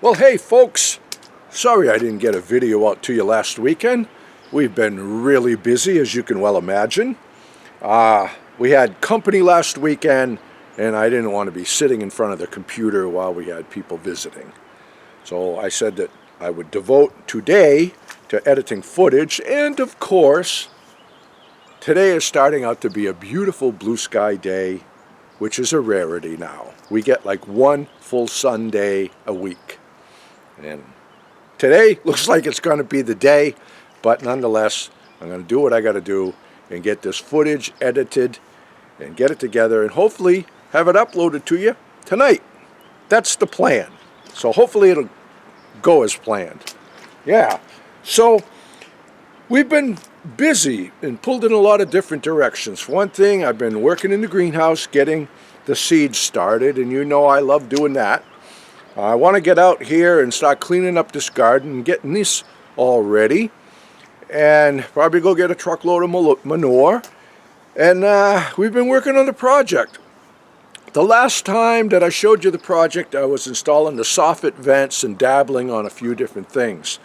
Well, hey folks, sorry I didn't get a video out to you last weekend. We've been really busy, as you can well imagine. We had company last weekend, and I didn't want to be sitting in front of the computer while we had people visiting. So I said that I would devote today to editing footage, and of course, today is starting out to be a beautiful blue sky day, which is a rarity now. We get like one full sun day a week. And today looks like it's going to be the day, but nonetheless, I'm going to do what I got to do and get this footage edited and get it together and hopefully have it uploaded to you tonight. That's the plan. So hopefully it'll go as planned. Yeah, so we've been busy and pulled in a lot of different directions. For one thing, I've been working in the greenhouse, getting the seeds started, and you know I love doing that. I want to get out here and start cleaning up this garden and getting this all ready, and probably go get a truckload of manure. And we've been working on the project. The last time that I showed you the project, I was installing the soffit vents and dabbling on a few different things.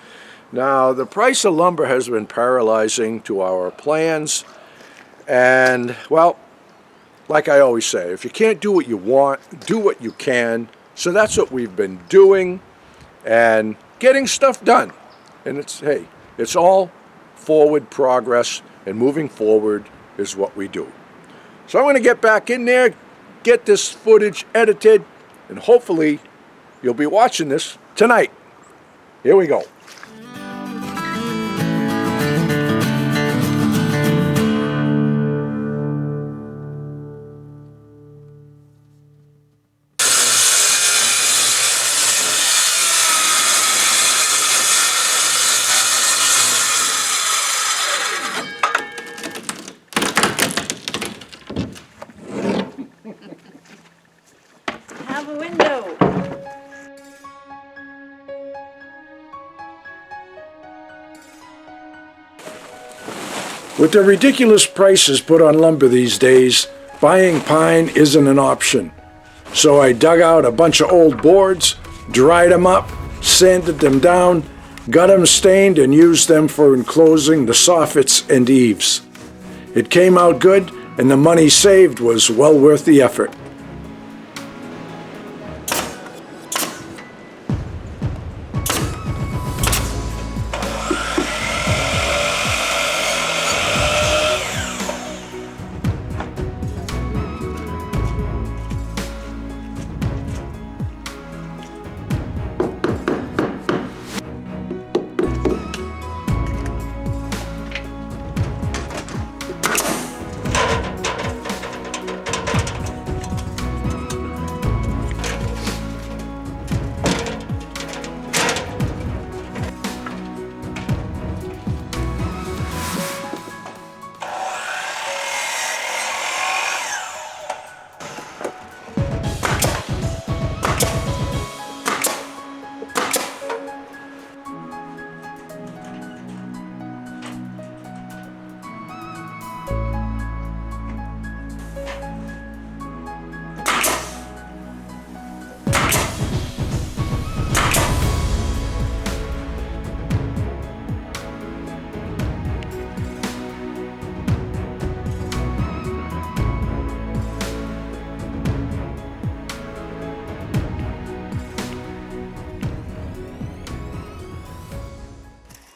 Now, the price of lumber has been paralyzing to our plans, and well, like I always say, if you can't do what you want, do what you can. So that's what we've been doing and getting stuff done. And it's all forward progress, and moving forward is what we do. So I'm going to get back in there, get this footage edited, and hopefully you'll be watching this tonight. Here we go. Have a window. With the ridiculous prices put on lumber these days, buying pine isn't an option. So I dug out a bunch of old boards, dried them up, sanded them down, got them stained, and used them for enclosing the soffits and eaves. It came out good, and the money saved was well worth the effort.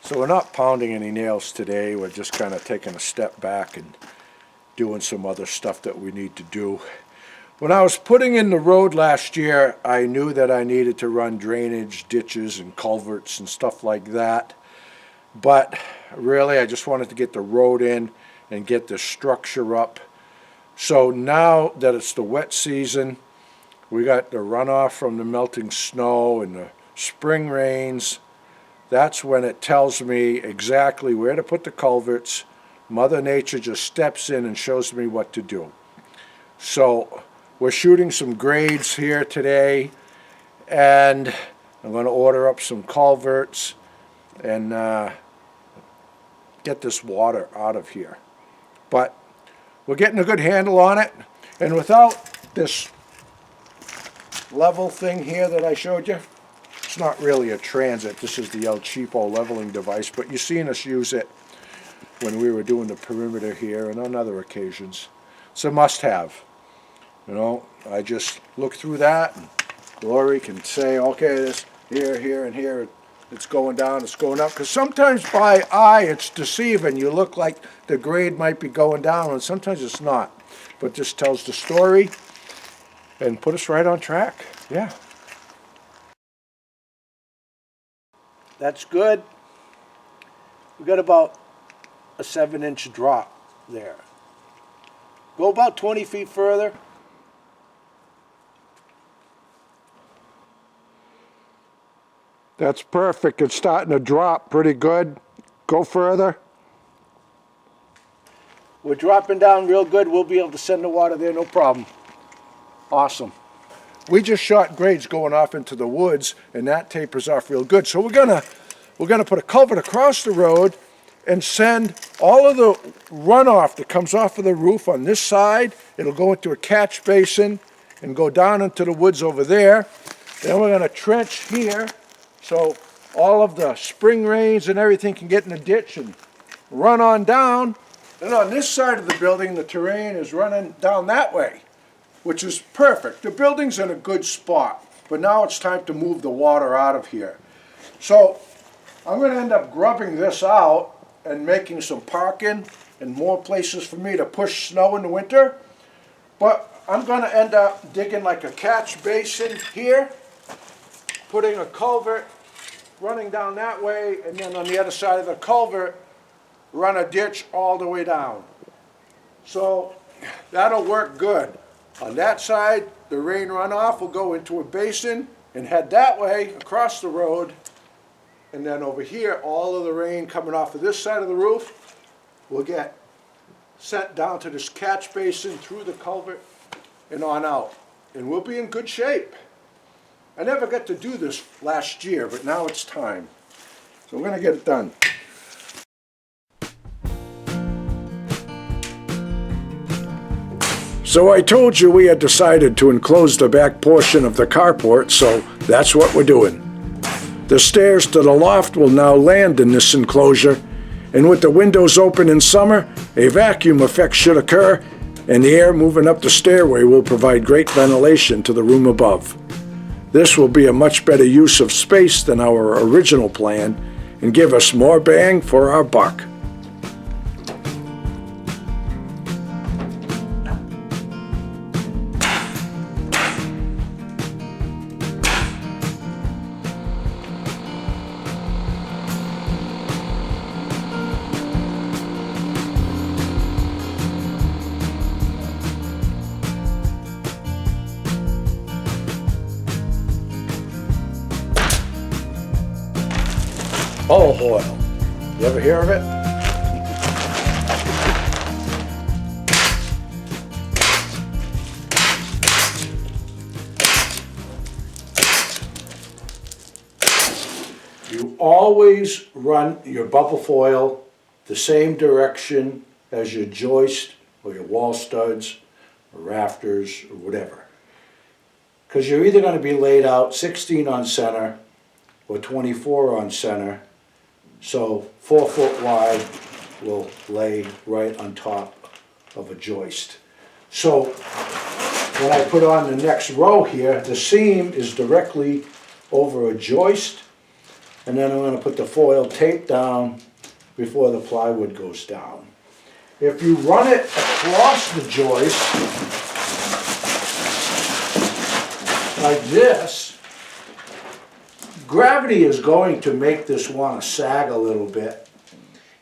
So we're not pounding any nails today, we're just kind of taking a step back and doing some other stuff that we need to do. When I was putting in the road last year, I knew that I needed to run drainage, ditches, and culverts and stuff like that. But really, I just wanted to get the road in and get the structure up. So now that it's the wet season, we got the runoff from the melting snow and the spring rains. That's when it tells me exactly where to put the culverts. Mother Nature just steps in and shows me what to do. So we're shooting some grades here today, and I'm going to order up some culverts and get this water out of here. But we're getting a good handle on it, and without this level thing here that I showed you, It's not really a transit. This is the El Cheapo leveling device, but you've seen us use it when we were doing the perimeter here and on other occasions. It's a must-have. You know, I just look through that, and Lori can say, okay, this here, here, and here, it's going down, it's going up. Because sometimes by eye, it's deceiving. You look like the grade might be going down, and sometimes it's not. But this tells the story and put us right on track. Yeah. That's good. We got about a 7-inch drop there. Go about 20 feet further. That's perfect. It's starting to drop pretty good. Go further. We're dropping down real good. We'll be able to send the water there, no problem. Awesome. We just shot grades going off into the woods, and that tapers off real good. So we're gonna put a culvert across the road and send all of the runoff that comes off of the roof on this side. It'll go into a catch basin and go down into the woods over there. Then we're gonna trench here so all of the spring rains and everything can get in the ditch and run on down. And on this side of the building, the terrain is running down that way, which is perfect. The building's in a good spot, but now it's time to move the water out of here. So I'm going to end up grubbing this out and making some parking and more places for me to push snow in the winter. But I'm going to end up digging like a catch basin here, putting a culvert running down that way, and then on the other side of the culvert, run a ditch all the way down. So that'll work good. On that side, the rain runoff will go into a basin and head that way across the road. And then over here, all of the rain coming off of this side of the roof will get sent down to this catch basin through the culvert and on out. And we'll be in good shape. I never got to do this last year, but now it's time. So we're going to get it done. So I told you we had decided to enclose the back portion of the carport, so that's what we're doing. The stairs to the loft will now land in this enclosure, and with the windows open in summer, a vacuum effect should occur, and the air moving up the stairway will provide great ventilation to the room above. This will be a much better use of space than our original plan and give us more bang for our buck. Olive oil. You ever hear of it? You always run your bubble foil the same direction as your joist or your wall studs or rafters or whatever. Because you're either going to be laid out 16 on center or 24 on center. So 4 foot wide will lay right on top of a joist. So when I put on the next row here, the seam is directly over a joist, and then I'm going to put the foil tape down before the plywood goes down. If you run it across the joist like this, gravity is going to make this want to sag a little bit.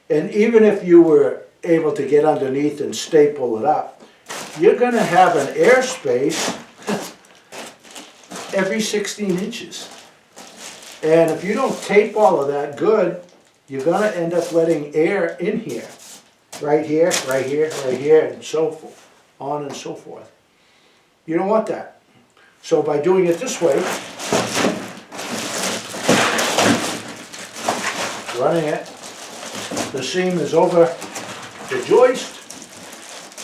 And even if you were able to get underneath and staple it up, you're going to have an airspace every 16 inches. And if you don't tape all of that good, you're going to end up letting air in here. Right here, right here, right here, and so forth. On and so forth. You don't want that. So by doing it this way, running it, the seam is over the joist,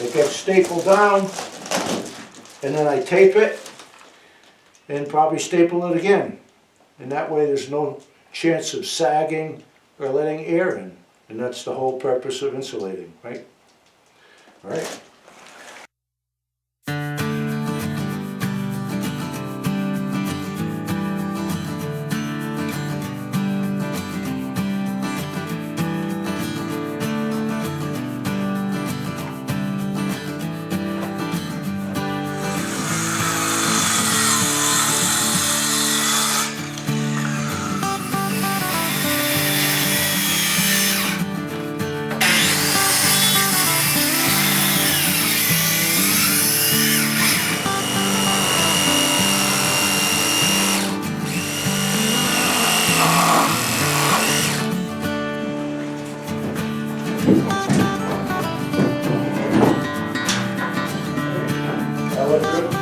it gets stapled down, and then I tape it and probably staple it again. and that way there's no chance of sagging or letting air in. And that's the whole purpose of insulating, right? All right.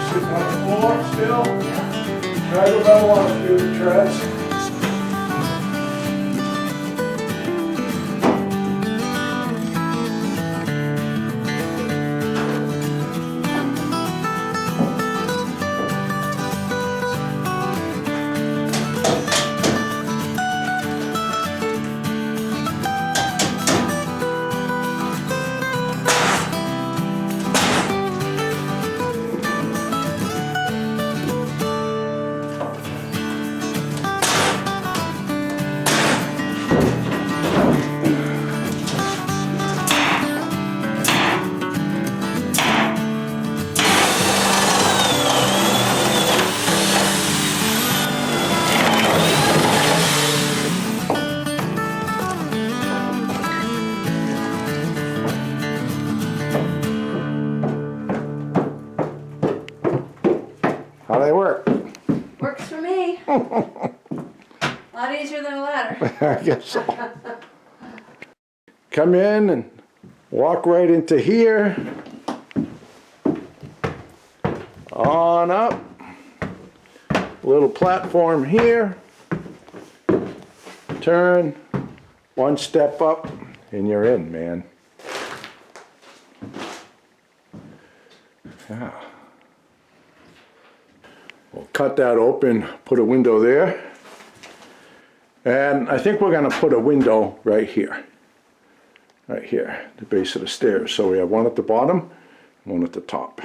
Sitting on the floor still. Try the bell on through the treads. How do they work? Works for me. A lot easier than a ladder. I guess so. Come in and walk right into here. On up. Little platform here. Turn. One step up and you're in, man. Yeah. We'll cut that open, put a window there. And I think we're gonna put a window right here. Right here, the base of the stairs. So we have one at the bottom, one at the top.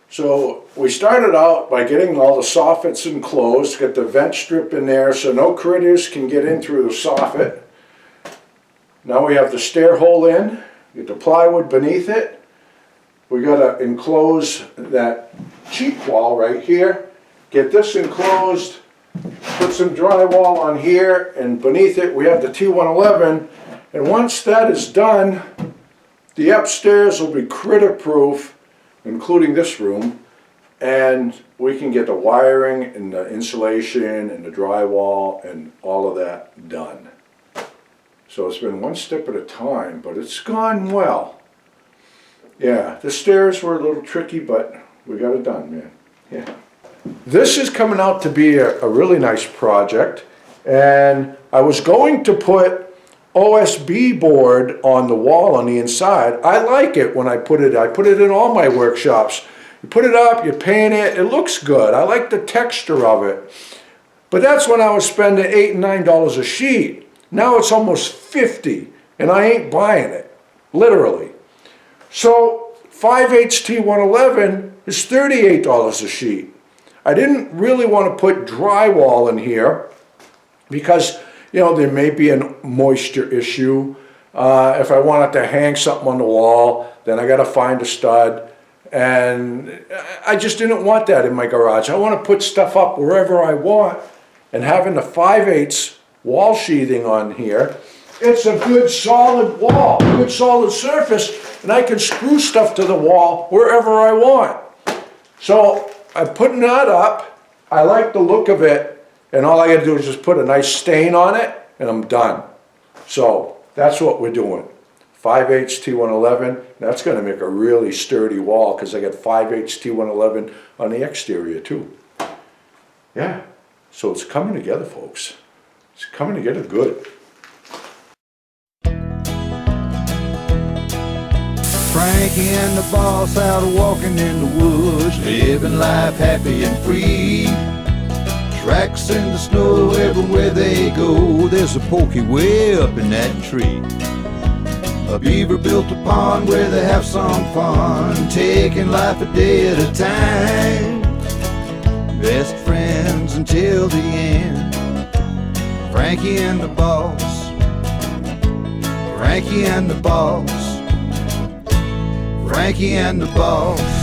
So we started out by getting all the soffits enclosed, get the vent strip in there so no critters can get in through the soffit. Now we have the stair hole in, get the plywood beneath it. We gotta enclose that cheek wall right here, get this enclosed, put some drywall on here, and beneath it we have the T111. And once that is done, the upstairs will be critter proof, including this room, and we can get the wiring and the insulation and the drywall and all of that done. So it's been one step at a time, but it's gone well. Yeah, the stairs were a little tricky, but we got it done, man. Yeah. This is coming out to be a really nice project, and I was going to put OSB board on the wall on the inside. I like it when I put it in all my workshops. You put it up, you paint it, it looks good. I like the texture of it. But that's when I was spending $8 and $9 a sheet. Now it's almost $50, and I ain't buying it, literally. So 5/8 T111 is $38 a sheet. I didn't really want to put drywall in here because, you know, there may be a moisture issue. If I wanted to hang something on the wall, then I got to find a stud. And I just didn't want that in my garage. I want to put stuff up wherever I want. And having the 5/8 wall sheathing on here, it's a good solid wall, good solid surface, and I can screw stuff to the wall wherever I want. So I'm putting that up. I like the look of it, and all I gotta do is just put a nice stain on it, and I'm done. So that's what we're doing. 5/8 T111, that's gonna make a really sturdy wall because I got 5/8 T111 on the exterior too. Yeah, so it's coming together, folks. It's coming together good. Frankie and the boss out walking in the woods, living life happy and free. Tracks in the snow everywhere they go. There's a pokey way up in that tree. A beaver built a pond where they have some fun, taking life a day at a time. Best friends until the end. Frankie and the boss. Frankie and the boss. Frankie and the boss.